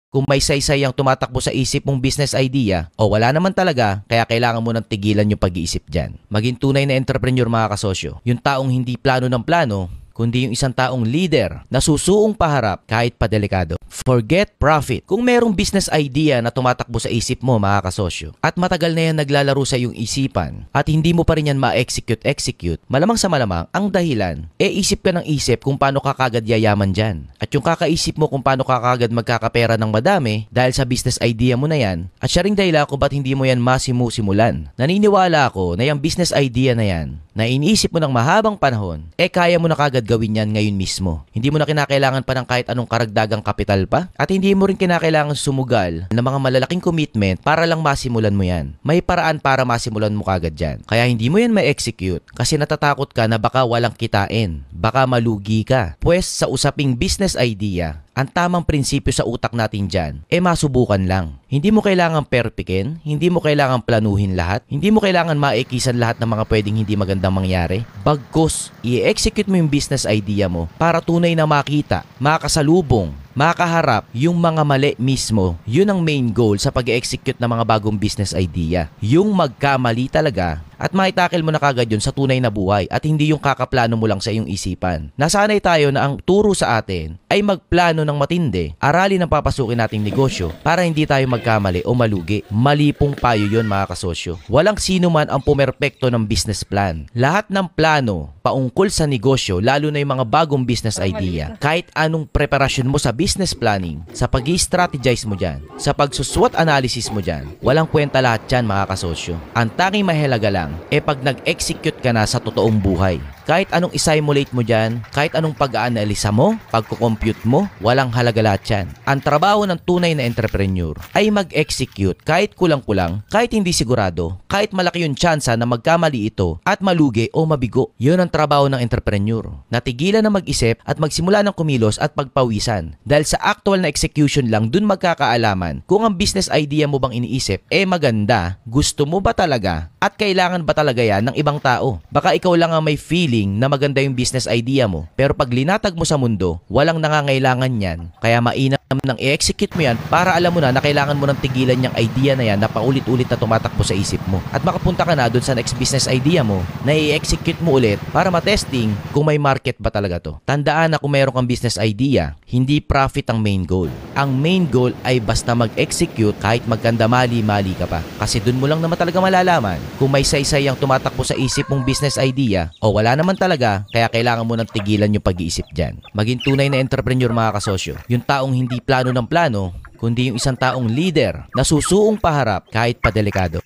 Kung may saysay ang tumatakbo sa isip mong business idea o wala naman talaga, kaya kailangan mo nang tigilan yung pag-iisip dyan. Maging tunay na entrepreneur mga kasosyo. Yung taong hindi plano ng plano, kundi yung isang taong leader na susuong paharap kahit padelikado. Forget profit. Kung merong business idea na tumatakbo sa isip mo mga kasosyo at matagal na yan naglalaro sa iyong isipan at hindi mo pa rin yan ma-execute, malamang sa malamang ang dahilan, isip ka ng isip kung paano ka kagad yayaman dyan. At yung kakaisip mo kung paano ka kagad magkakapera ng madami dahil sa business idea mo na yan at siya ring dahilan kung ba't hindi mo yan masimusimulan. Naniniwala ako na yung business idea na yan na iniisip mo ng mahabang panahon, kaya mo na kagad gawin yan ngayon mismo. Hindi mo na kinakailangan pa ng kahit anong karagdagang kapital pa at hindi mo rin kinakailangan sumugal ng mga malalaking commitment para lang masimulan mo yan. May paraan para masimulan mo kagad dyan. Kaya hindi mo yan ma-execute kasi natatakot ka na baka walang kitain, baka malugi ka. Pues sa usaping business idea, ang tamang prinsipyo sa utak natin dyan, masubukan lang. Hindi mo kailangan perpikin, hindi mo kailangan planuhin lahat, hindi mo kailangan maikisan lahat ng mga pwedeng hindi magandang mangyari. Bagkus, i-execute mo yung business idea mo para tunay na makita, makasalubong, makaharap yung mga mali mismo. Yun ang main goal sa pag-execute ng mga bagong business idea. Yung magkamali talaga at maitakil mo na kagad yun sa tunay na buhay at hindi yung kakaplano mo lang sa iyong isipan. Nasanay tayo na ang turo sa atin ay magplano ng matindi, aralin ang papasukin nating negosyo para hindi tayo magkamali o malugi. Mali pong payo yun mga kasosyo. Walang sino man ang pumerpekto ng business plan. Lahat ng plano paungkol sa negosyo, lalo na yung mga bagong business idea, kahit anong preparasyon mo sa business planning, sa pag-i-strategize mo dyan, sa pag-SWOT analysis mo dyan, walang kwenta lahat dyan mga kasosyo. Ang tanging mahalaga lang pag nag-execute ka na sa totoong buhay. Kahit anong isimulate mo dyan, kahit anong pag-aanalisa mo, pagkukompute mo, walang halaga lahat yan. Ang trabaho ng tunay na entrepreneur ay mag-execute kahit kulang-kulang, kahit hindi sigurado, kahit malaki yung tsansa na magkamali ito at malugi o mabigo. Yun ang trabaho ng entrepreneur. Natigilan na mag-isip at magsimula ng kumilos at pagpawisan. Dahil sa actual na execution lang, dun magkakaalaman kung ang business idea mo bang iniisip, maganda, gusto mo ba talaga, at kailangan ba talaga yan ng ibang tao. Baka ikaw lang ang may feeling na maganda yung business idea mo, pero pag linatag mo sa mundo, walang nangangailangan yan. Kaya mainam nang i-execute mo yan para alam mo na kailangan mo nang tigilan yung idea na yan na paulit-ulit na tumatakbo sa isip mo. At makapunta ka na dun sa next business idea mo na i-execute mo ulit para matesting kung may market ba talaga to. Tandaan na kung mayroon kang business idea, hindi profit ang main goal. Ang main goal ay basta mag-execute kahit magkanda mali-mali ka pa. Kasi dun mo lang naman talaga malalaman kung may saysay ang tumatakbo sa isip mong business idea o wala naman talaga, kaya kailangan mo nang tigilan yung pag-iisip dyan. Maging tunay na entrepreneur mga kasosyo. Yung taong hindi plano ng plano, kundi yung isang taong leader na susuong paharap kahit padelikado.